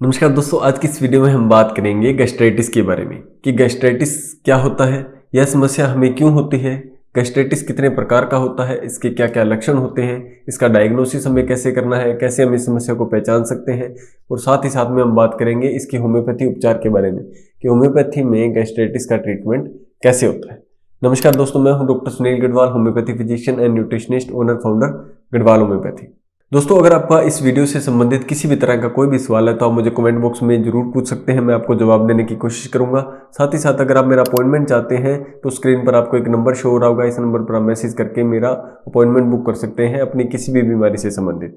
नमस्कार दोस्तों, आज की इस वीडियो में हम बात करेंगे गैस्ट्राइटिस के बारे में कि गैस्ट्राइटिस क्या होता है, यह समस्या हमें क्यों होती है, गैस्ट्राइटिस कितने प्रकार का होता है, इसके क्या क्या लक्षण होते हैं, इसका डायग्नोसिस हमें कैसे करना है, कैसे हम इस समस्या को पहचान सकते हैं और साथ ही साथ में हम बात करेंगे इसकी होम्योपैथी उपचार के बारे में कि होम्योपैथी में गैस्ट्राइटिस का ट्रीटमेंट कैसे होता है। नमस्कार दोस्तों, मैं हूं doctor Sunil Garhwal, homeopathy physician and nutritionist, owner founder Garhwal homeopathy. दोस्तों, अगर आपका इस वीडियो से संबंधित किसी भी तरह का कोई भी सवाल है तो आप मुझे कमेंट बॉक्स में जरूर पूछ सकते हैं, मैं आपको जवाब देने की कोशिश करूंगा। साथ ही साथ अगर आप मेरा अपॉइंटमेंट चाहते हैं तो स्क्रीन पर आपको एक नंबर शो हो रहा होगा, इस नंबर पर आप मैसेज करके मेरा अपॉइंटमेंट बुक कर सकते हैं अपनी किसी भी बीमारी से संबंधित।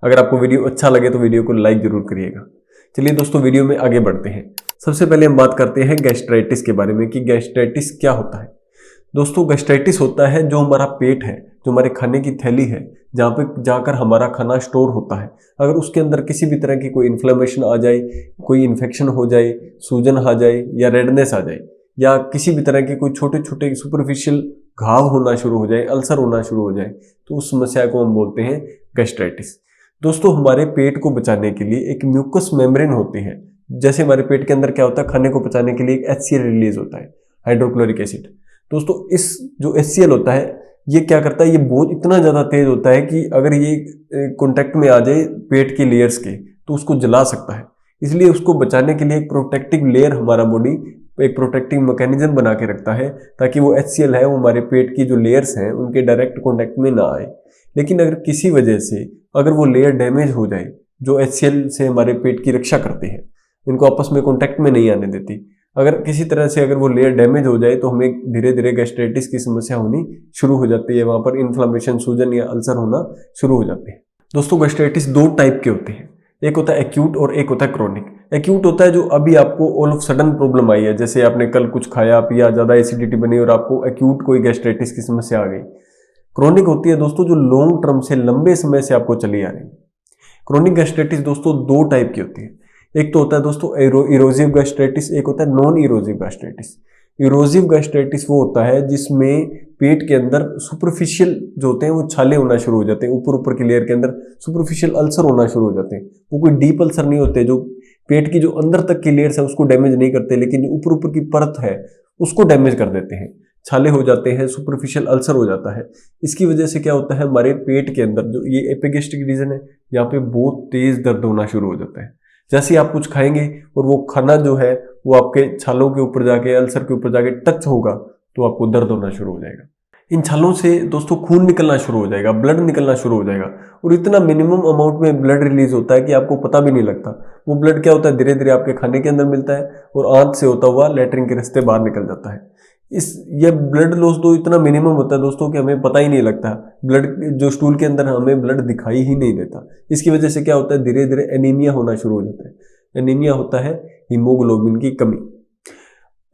अगर आपको वीडियो अच्छा लगे तो वीडियो को लाइक जरूर करिएगा। चलिए दोस्तों, वीडियो में आगे बढ़ते हैं। सबसे पहले हम बात करते हैं गैस्ट्राइटिस के बारे में कि गैस्ट्राइटिस क्या होता है। दोस्तों, गैस्ट्राइटिस होता है जो हमारा पेट है, जो हमारे खाने की थैली है, जहाँ पे जाकर हमारा खाना स्टोर होता है। अगर उसके अंदर किसी भी तरह की कोई इन्फ्लेमेशन आ जाए, कोई इन्फेक्शन हो जाए, सूजन आ जाए या रेडनेस आ जाए या किसी भी तरह के कोई छोटे छोटे सुपरफिशियल घाव होना शुरू हो जाए, अल्सर होना शुरू हो जाए, तो उस समस्या को हम बोलते हैं गैस्ट्राइटिस। दोस्तों, हमारे पेट को बचाने के लिए एक म्यूकस मेम्ब्रेन होती है। जैसे हमारे पेट के अंदर क्या होता है, खाने को बचाने के लिए एक HCl रिलीज होता है, हाइड्रोक्लोरिक एसिड। दोस्तों, इस जो HCl होता है ये क्या करता है, ये बहुत इतना ज़्यादा तेज होता है कि अगर ये कॉन्टैक्ट में आ जाए पेट की लेयर्स के तो उसको जला सकता है। इसलिए उसको बचाने के लिए एक प्रोटेक्टिव लेयर हमारा बॉडी एक प्रोटेक्टिव मैकेनिज्म बना के रखता है ताकि वो HCl है वो हमारे पेट की जो लेयर्स हैं उनके डायरेक्ट कॉन्टैक्ट में ना आए। लेकिन अगर किसी वजह से अगर वो लेयर डैमेज हो जाए जो HCl से हमारे पेट की रक्षा करते हैं, इनको आपस में कॉन्टैक्ट में नहीं आने देती, अगर किसी तरह से अगर वो लेयर डैमेज हो जाए तो हमें धीरे धीरे गैस्ट्राइटिस की समस्या होनी शुरू हो जाती है। वहां पर इन्फ्लेमेशन, सूजन या अल्सर होना शुरू हो जाते हैं। दोस्तों, गैस्ट्राइटिस दो टाइप के होते हैं, एक होता है एक्यूट और एक होता है क्रोनिक। एक्यूट होता है जो अभी आपको ऑल ऑफ सडन प्रॉब्लम आई है, जैसे आपने कल कुछ खाया पिया, ज्यादा एसिडिटी बनी और आपको एक्यूट कोई गैस्ट्राइटिस की समस्या आ गई। क्रोनिक होती है दोस्तों जो लॉन्ग टर्म से, लंबे समय से आपको चली आ रही है। क्रोनिक गैस्ट्राइटिस दोस्तों दो टाइप की होती है, एक तो होता है दोस्तों इरोजिव गैस्ट्राइटिस, एक होता है नॉन इरोजिव गैस्ट्राइटिस। इरोजिव गैस्ट्राइटिस वो होता है जिसमें पेट के अंदर सुपरफिशियल जो होते हैं वो छाले होना शुरू हो जाते हैं, ऊपर ऊपर की लेयर के अंदर सुपरफिशियल अल्सर होना शुरू हो जाते हैं। वो कोई डीप अल्सर नहीं होते जो पेट की जो अंदर तक की लेयर्स है उसको डैमेज नहीं करते, लेकिन ऊपर ऊपर की परत है उसको डैमेज कर देते हैं, छाले हो जाते हैं, सुपरफिशियल अल्सर हो जाता है। इसकी वजह से क्या होता है, हमारे पेट के अंदर जो ये एपिगैस्ट्रिक रीजन है यहाँ पे बहुत तेज दर्द होना शुरू हो जाता है। जैसे ही आप कुछ खाएंगे और वो खाना जो है वो आपके छालों के ऊपर जाके, अल्सर के ऊपर जाके टच होगा तो आपको दर्द होना शुरू हो जाएगा। इन छालों से दोस्तों खून निकलना शुरू हो जाएगा, ब्लड निकलना शुरू हो जाएगा और इतना मिनिमम अमाउंट में ब्लड रिलीज होता है कि आपको पता भी नहीं लगता। वो ब्लड क्या होता है, धीरे धीरे आपके खाने के अंदर मिलता है और आंत से होता हुआ लैट्रिन के रास्ते बाहर निकल जाता है। ये ब्लड लॉस तो इतना मिनिमम होता है दोस्तों कि हमें पता ही नहीं लगता, ब्लड जो स्टूल के अंदर हमें ब्लड दिखाई ही नहीं देता। इसकी वजह से क्या होता है, धीरे धीरे एनीमिया होना शुरू हो जाता है। एनीमिया होता है हीमोग्लोबिन की कमी।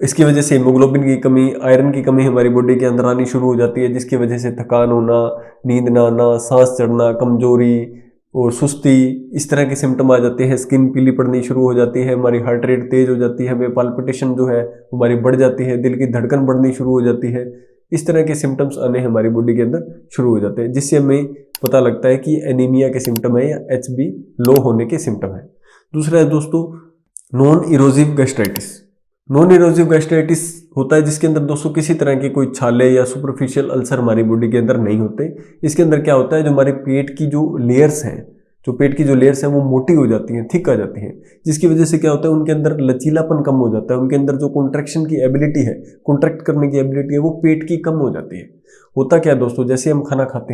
इसकी वजह से हीमोग्लोबिन की कमी, आयरन की कमी हमारी बॉडी के अंदर आनी शुरू हो जाती है, जिसकी वजह से थकान होना, नींद ना आना, सांस चढ़ना, कमजोरी और सुस्ती, इस तरह के सिम्टम आ जाते हैं। स्किन पीली पड़नी शुरू हो जाती है, हमारी हार्ट रेट तेज हो जाती है, हमें पाल्पिटेशन जो है हमारी बढ़ जाती है, दिल की धड़कन बढ़नी शुरू हो जाती है। इस तरह के सिम्टम्स आने हमारी बॉडी के अंदर शुरू हो जाते हैं, जिससे हमें पता लगता है कि एनीमिया के सिम्टम है या HB लो होने के सिम्टम है। दूसरा है दोस्तों नॉन इरोजिव गैस्ट्राइटिस। नॉन इरोजिव गैस्ट्राइटिस होता है जिसके अंदर दोस्तों किसी तरह के कोई छाले या सुपरफिशियल अल्सर हमारी बॉडी के अंदर नहीं होते। इसके अंदर क्या होता है, जो हमारे पेट की जो लेयर्स हैं, जो पेट की जो लेयर्स हैं वो मोटी हो जाती हैं, थिक आ जाती हैं, जिसकी वजह से क्या होता है, उनके अंदर लचीलापन कम हो जाता है, उनके अंदर जो कॉन्ट्रैक्शन की एबिलिटी है, कॉन्ट्रैक्ट करने की एबिलिटी है, वो पेट की कम हो जाती है। होता क्या है दोस्तों, जैसे हम खाना खाते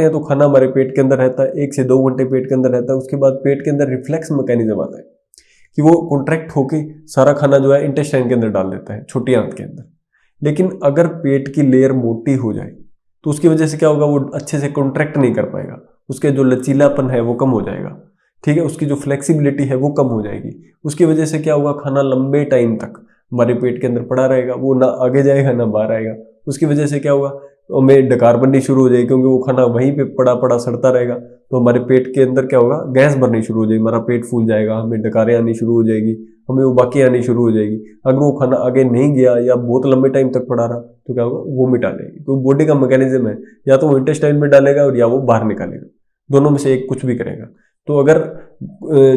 हैं तो खाना हमारे पेट के अंदर रहता है, 1 से 2 घंटे पेट के अंदर रहता है। उसके बाद पेट के अंदर रिफ्लेक्स मैकेनिज्म आता है कि वो कॉन्ट्रैक्ट होके सारा खाना जो है इंटेस्टाइन के अंदर डाल देता है, छोटी आंत के अंदर। लेकिन अगर पेट की लेयर मोटी हो जाए तो उसकी वजह से क्या होगा, वो अच्छे से कॉन्ट्रैक्ट नहीं कर पाएगा, उसके जो लचीलापन है वो कम हो जाएगा, ठीक है, उसकी जो फ्लेक्सिबिलिटी है वो कम हो जाएगी। उसकी वजह से क्या होगा, खाना लंबे टाइम तक हमारे पेट के अंदर पड़ा रहेगा, वो ना आगे जाएगा ना बाहर आएगा। उसकी वजह से क्या होगा, हमें डकार बननी शुरू हो जाएगी, क्योंकि वो खाना वहीं पे पड़ा पड़ा सड़ता रहेगा। तो हमारे पेट के अंदर क्या होगा, गैस भरनी शुरू हो जाएगी, हमारा पेट फूल जाएगा, हमें डकारें आनी शुरू हो जाएगी, हमें उबाकी आनी शुरू हो जाएगी। अगर वो खाना आगे नहीं गया या बहुत लंबे टाइम तक पड़ा रहा तो क्या होगा, वोमिट आ जाएगी। तो बॉडी का मैकेनिज्म है, या तो वो इंटेस्टाइन में डालेगा और या वो बाहर निकालेगा, दोनों में से एक कुछ भी करेगा। तो अगर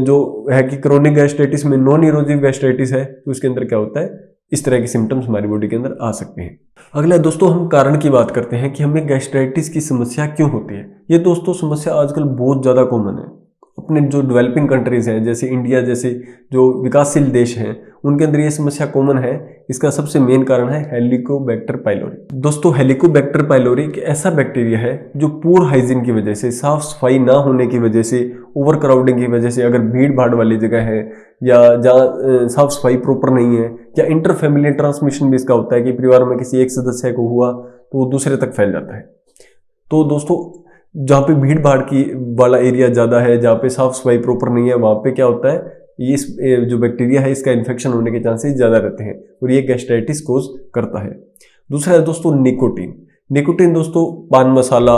जो है कि क्रोनिक गैस्ट्राइटिस में नॉन इरोजिव गैस्ट्राइटिस है तो उसके अंदर क्या होता है, इस तरह के सिम्टम्स हमारी बॉडी के अंदर आ सकते हैं। अगला दोस्तों हम कारण की बात करते हैं कि हमें गैस्ट्राइटिस की समस्या क्यों होती है। ये दोस्तों समस्या आजकल बहुत ज़्यादा कॉमन है। अपने जो डेवलपिंग कंट्रीज हैं जैसे इंडिया जैसे जो विकासशील देश हैं उनके अंदर ये समस्या कॉमन है। इसका सबसे मेन कारण है हेलिकोबैक्टर पाइलोरी। दोस्तों हेलिकोबैक्टर पाइलोरी एक ऐसा बैक्टीरिया है जो पूर हाइजीन की वजह से, साफ सफाई ना होने की वजह से, ओवर क्राउडिंग की वजह से, अगर भीड़ भाड़ वाली जगह है या जहाँ साफ सफाई प्रॉपर नहीं है, या इंटर फैमिली ट्रांसमिशन भी इसका होता है कि परिवार में किसी एक सदस्य को हुआ तो वो दूसरे तक फैल जाता है। तो दोस्तों जहाँ पे भीड़ भाड़ की वाला एरिया ज़्यादा है, जहाँ पे साफ सफाई प्रॉपर नहीं है, वहाँ पे क्या होता है, ये जो बैक्टीरिया है इसका इन्फेक्शन होने के चांसेस ज़्यादा रहते हैं और ये गैस्ट्राइटिस कोज करता है। दूसरा है दोस्तों निकोटीन। निकोटीन दोस्तों पान मसाला,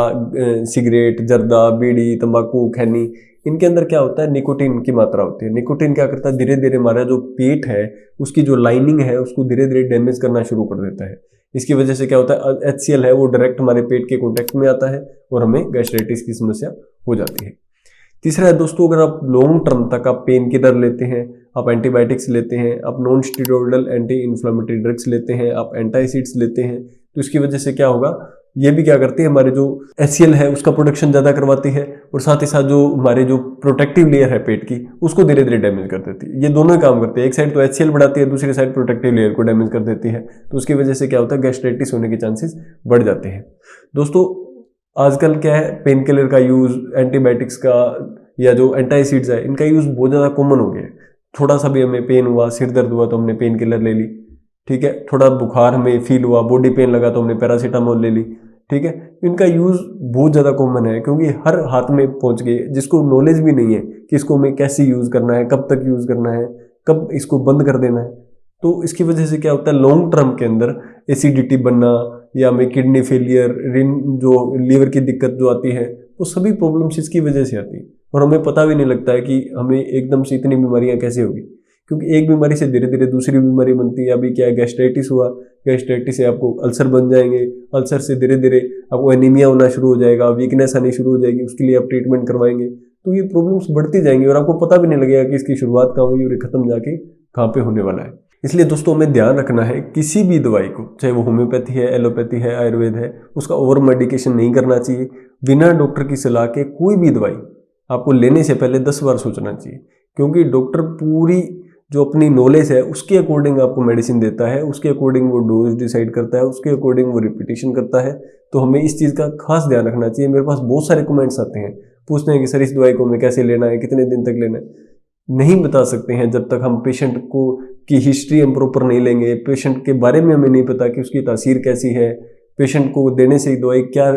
सिगरेट, जर्दा, बीड़ी, तंबाकू, खैनी, इनके अंदर क्या होता है, निकोटीन की मात्रा होती है। निकोटीन क्या करता है, धीरे धीरे हमारा जो पेट है उसकी जो लाइनिंग है उसको धीरे धीरे डैमेज करना शुरू कर देता है। इसकी वजह से क्या होता है, HCl है वो डायरेक्ट हमारे पेट के कॉन्टेक्ट में आता है और हमें गैस्ट्राइटिस की समस्या हो जाती है। तीसरा है दोस्तों अगर आप लॉन्ग टर्म तक आप पेन किलर लेते हैं, आप एंटीबायोटिक्स लेते हैं, आप non steroidal anti inflammatory drugs लेते हैं, आप एंटासिड्स लेते हैं, तो इसकी वजह से क्या होगा, ये भी क्या करती है, हमारे जो HCl है उसका प्रोडक्शन ज़्यादा करवाती है और साथ ही साथ जो हमारे जो प्रोटेक्टिव लेयर है पेट की उसको धीरे धीरे डैमेज कर देती है। ये दोनों ही काम करते हैं, एक साइड तो HCl बढ़ाती है, दूसरी साइड प्रोटेक्टिव लेयर को डैमेज कर देती है। तो उसकी वजह से क्या होता है, गैस्ट्राइटिस होने के चांसेस बढ़ जाते हैं। दोस्तों आजकल क्या है, पेन किलर का यूज़, एंटीबायोटिक्स का या जो एंटासिड्स है इनका यूज़ बहुत ज़्यादा कॉमन हो गया है। थोड़ा सा भी हमें पेन हुआ, सिर दर्द हुआ तो हमने पेन किलर ले ली, ठीक है, थोड़ा बुखार हमें फील हुआ, बॉडी पेन लगा तो हमने पैरासीटामोल ले ली, ठीक है। इनका यूज़ बहुत ज़्यादा कॉमन है क्योंकि हर हाथ में पहुंच गए, जिसको नॉलेज भी नहीं है कि इसको हमें कैसे यूज़ करना है, कब तक यूज़ करना है, कब इसको बंद कर देना है। तो इसकी वजह से क्या होता है, लॉन्ग टर्म के अंदर एसिडिटी बनना या हमें किडनी फेलियर, जो लीवर की दिक्कत जो आती है वो सभी प्रॉब्लम्स इसकी वजह से आती है और हमें पता भी नहीं लगता है कि हमें एकदम से इतनी बीमारियां कैसे होगी, क्योंकि एक बीमारी से धीरे धीरे दूसरी बीमारी बनती है। अभी क्या है, गैस्ट्राइटिस हुआ, गैस्ट्राइटिस से आपको अल्सर बन जाएंगे, अल्सर से धीरे धीरे आपको एनीमिया होना शुरू हो जाएगा, वीकनेस आनी शुरू हो जाएगी, उसके लिए आप ट्रीटमेंट करवाएंगे, तो ये प्रॉब्लम्स बढ़ती जाएंगी और आपको पता भी नहीं लगेगा कि इसकी शुरुआत कहाँ हुई और खत्म जाके कहाँ पे होने वाला है। इसलिए दोस्तों हमें ध्यान रखना है, किसी भी दवाई को, चाहे वो होम्योपैथी है, एलोपैथी है, आयुर्वेद है, उसका ओवर मेडिकेशन नहीं करना चाहिए। बिना डॉक्टर की सलाह के कोई भी दवाई आपको लेने से पहले 10 बार सोचना चाहिए, क्योंकि डॉक्टर पूरी जो अपनी नॉलेज है उसके अकॉर्डिंग आपको मेडिसिन देता है, उसके अकॉर्डिंग वो डोज डिसाइड करता है, उसके अकॉर्डिंग वो रिपीटेशन करता है। तो हमें इस चीज़ का खास ध्यान रखना चाहिए। मेरे पास बहुत सारे कमेंट्स आते हैं, पूछते हैं कि सर इस दवाई को हमें कैसे लेना है, कितने दिन तक लेना है। नहीं बता सकते हैं जब तक हम पेशेंट को की हिस्ट्री हम प्रॉपर नहीं लेंगे, पेशेंट के बारे में हमें नहीं पता कि उसकी तासीर कैसी है, पेशेंट को देने से दवाई क्या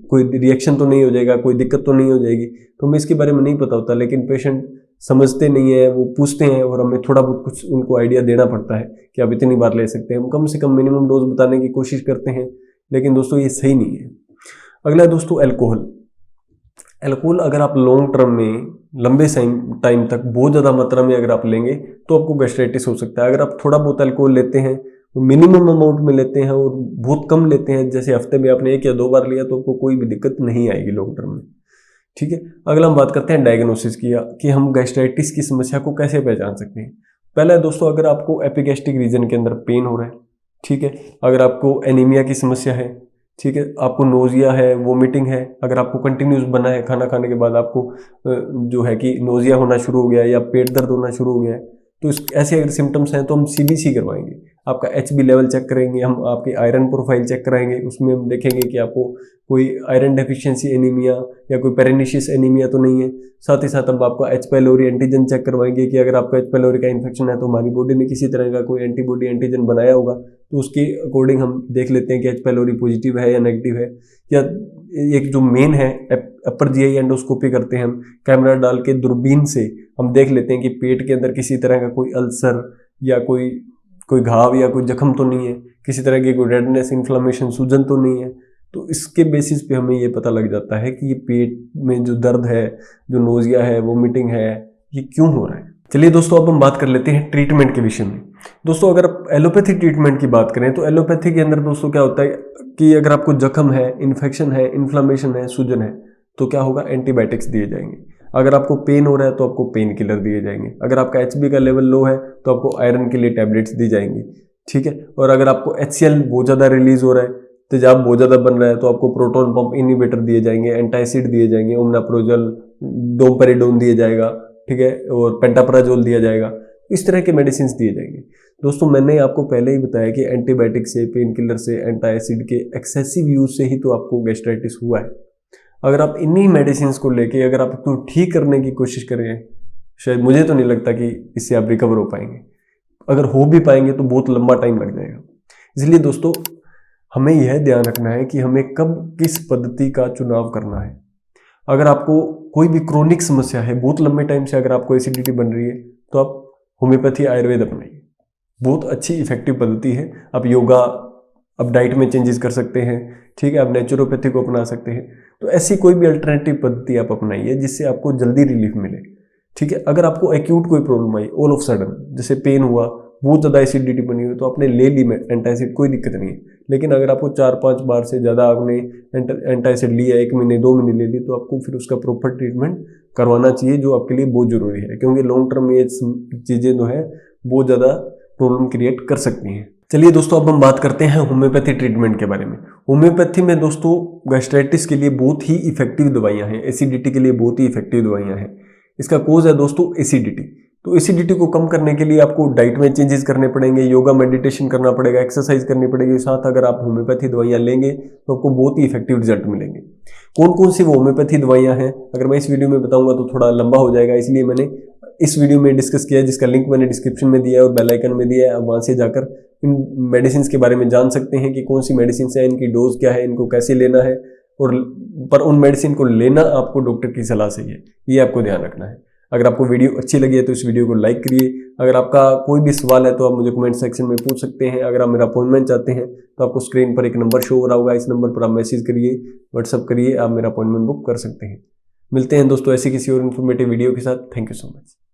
कोई रिएक्शन तो नहीं हो जाएगा, कोई दिक्कत तो नहीं हो जाएगी, तो हमें इसके बारे में नहीं पता होता। लेकिन पेशेंट समझते नहीं है, वो पूछते हैं और हमें थोड़ा बहुत कुछ उनको आइडिया देना पड़ता है कि आप इतनी बार ले सकते हैं। हम कम से कम मिनिमम डोज बताने की कोशिश करते हैं, लेकिन दोस्तों ये सही नहीं है। अगला दोस्तों अल्कोहल। अल्कोहल अगर आप लॉन्ग टर्म में लंबे टाइम तक बहुत ज़्यादा मात्रा में अगर आप लेंगे तो आपको गैस्ट्राइटिस हो सकता है। अगर आप थोड़ा बहुत अल्कोहल लेते हैं, मिनिमम अमाउंट में लेते हैं और बहुत कम लेते हैं, जैसे हफ्ते में आपने 1 या 2 बार लिया, तो आपको कोई भी दिक्कत नहीं आएगी लॉन्ग टर्म में, ठीक है। अगला हम बात करते हैं डायग्नोसिस की, कि हम गैस्ट्राइटिस की समस्या को कैसे पहचान सकते हैं। पहला है दोस्तों, अगर आपको एपिगैस्ट्रिक रीजन के अंदर पेन हो रहा है, ठीक है, अगर आपको एनीमिया की समस्या है, ठीक है, आपको नोजिया है, वोमिटिंग है, अगर आपको कंटिन्यूस बना है, खाना खाने के बाद आपको जो है कि नोजिया होना शुरू हो गया है या पेट दर्द होना शुरू हो गया है, तो ऐसे अगर सिम्टम्स हैं तो हम CBC करवाएंगे, आपका HB लेवल चेक करेंगे, हम आपकी आयरन प्रोफाइल चेक कराएंगे, उसमें हम देखेंगे कि आपको कोई आयरन डेफिशिएंसी एनीमिया या कोई पेरिनिशियस एनीमिया तो नहीं है। साथ ही साथ हम आपका H पाइलोरी एंटीजन चेक करवाएंगे कि अगर आपका H पाइलोरी का इन्फेक्शन है तो हमारी बॉडी ने किसी तरह का कोई एंटीबॉडी एंटीजन बनाया होगा, तो उसके अकॉर्डिंग हम देख लेते हैं कि H पाइलोरी पॉजिटिव है या नेगेटिव है। या एक जो मेन है अपर GI एंडोस्कोपी करते हैं हम, कैमरा डाल के दूरबीन से हम देख लेते हैं कि पेट के अंदर किसी तरह का कोई अल्सर या कोई घाव या कोई जख्म तो नहीं है, किसी तरह की कोई रेडनेस, इन्फ्लेमेशन, सूजन तो नहीं है। तो इसके बेसिस पे हमें ये पता लग जाता है कि ये पेट में जो दर्द है, जो नोजिया है, वोमिटिंग है, ये क्यों हो रहा है। चलिए दोस्तों अब हम बात कर लेते हैं ट्रीटमेंट के विषय में। दोस्तों अगर आप एलोपैथी ट्रीटमेंट की बात करें तो एलोपैथी के अंदर दोस्तों क्या होता है कि अगर आपको जख्म है, इन्फेक्शन है, इन्फ्लेमेशन है, सूजन है, तो क्या होगा, एंटीबायोटिक्स दिए जाएंगे। अगर आपको पेन हो रहा है तो आपको पेन किलर दिए जाएंगे। अगर आपका HB का लेवल लो है तो आपको आयरन के लिए टैबलेट्स दी जाएंगी, ठीक है। और अगर आपको HCl बहुत ज़्यादा रिलीज हो रहा है, तेजाब बहुत ज़्यादा बन रहा है, तो आपको प्रोटॉन पंप इनहिबिटर दिए जाएंगे, एंटासिड दिए जाएंगे, ओमनाप्रोजल, डोमपेरिडोन दिया जाएगा, ठीक है, और पेंटाप्राजोल दिया जाएगा। इस तरह के मेडिसिन दिए जाएंगे। दोस्तों मैंने आपको पहले ही बताया कि एंटीबायोटिक से, पेन किलर से, एंटासिड के एक्सेसिव यूज से ही तो आपको गैस्ट्राइटिस हुआ है। अगर आप इन्हीं मेडिसिन को लेके अगर आप इसको ठीक करने की कोशिश करें, शायद मुझे तो नहीं लगता कि इससे आप रिकवर हो पाएंगे। अगर हो भी पाएंगे तो बहुत लंबा टाइम लग जाएगा। इसलिए दोस्तों हमें यह ध्यान रखना है कि हमें कब किस पद्धति का चुनाव करना है। अगर आपको कोई भी क्रोनिक समस्या है, बहुत लंबे टाइम से अगर आपको एसिडिटी बन रही है, तो आप होम्योपैथी आयुर्वेद अपनाइए, बहुत अच्छी इफेक्टिव पद्धति है। आप योगा, आप डाइट में चेंजेस कर सकते हैं, ठीक है, आप नेचुरोपैथी को अपना सकते हैं। तो ऐसी कोई भी अल्टरनेटिव पद्धति आप अपनाइए जिससे आपको जल्दी रिलीफ मिले, ठीक है। अगर आपको एक्यूट कोई problem I all of sudden, जैसे पेन हुआ, बहुत ज़्यादा एसिडिटी बनी हुई, तो आपने ले ली एंटासिड, कोई दिक्कत नहीं है। लेकिन अगर आपको 4-5 बार से ज़्यादा आपने एंटासिड लिया, 1 महीने 2 महीने ले ली, तो आपको फिर उसका प्रॉपर ट्रीटमेंट करवाना चाहिए, जो आपके लिए बहुत ज़रूरी है, क्योंकि लॉन्ग टर्म में ये चीज़ें जो है बहुत ज़्यादा प्रॉब्लम क्रिएट कर सकती हैं। चलिए दोस्तों अब हम बात करते हैं होम्योपैथी ट्रीटमेंट के बारे में। होम्योपैथी में दोस्तों गैस्ट्राइटिस के लिए बहुत ही इफेक्टिव दवाइयाँ हैं, एसिडिटी के लिए बहुत ही इफेक्टिव दवाइयाँ हैं। इसका कोज है दोस्तों एसिडिटी। तो एसिडिटी को कम करने के लिए आपको डाइट में चेंजेस करने पड़ेंगे, योगा मेडिटेशन करना पड़ेगा, एक्सरसाइज करनी पड़ेगी। साथ अगर आप होम्योपैथी दवाइयाँ लेंगे तो आपको बहुत ही इफेक्टिव रिजल्ट मिलेंगे। कौन कौन सी वो होम्योपैथी दवाइयाँ हैं अगर मैं इस वीडियो में बताऊंगा तो थोड़ा लंबा हो जाएगा, इसलिए मैंने इस वीडियो में डिस्कस किया है, जिसका लिंक मैंने डिस्क्रिप्शन में दिया है और बेल आइकन में दिया है। आप वहाँ से जाकर इन मेडिसिन के बारे में जान सकते हैं कि कौन सी मेडिसिन है, इनकी डोज क्या है, इनको कैसे लेना है, और पर उन मेडिसिन को लेना आपको डॉक्टर की सलाह से है, ये आपको ध्यान रखना है। अगर आपको वीडियो अच्छी लगी है तो इस वीडियो को लाइक करिए। अगर आपका कोई भी सवाल है तो आप मुझे कमेंट सेक्शन में पूछ सकते हैं। अगर आप मेरा अपॉइंटमेंट चाहते हैं तो आपको स्क्रीन पर एक नंबर शो हो रहा होगा, इस नंबर पर आप मैसेज करिए, व्हाट्सअप करिए, आप मेरा अपॉइंटमेंट बुक कर सकते हैं। मिलते हैं दोस्तों ऐसी किसी और इन्फॉर्मेटिव वीडियो के साथ। Thank you so much.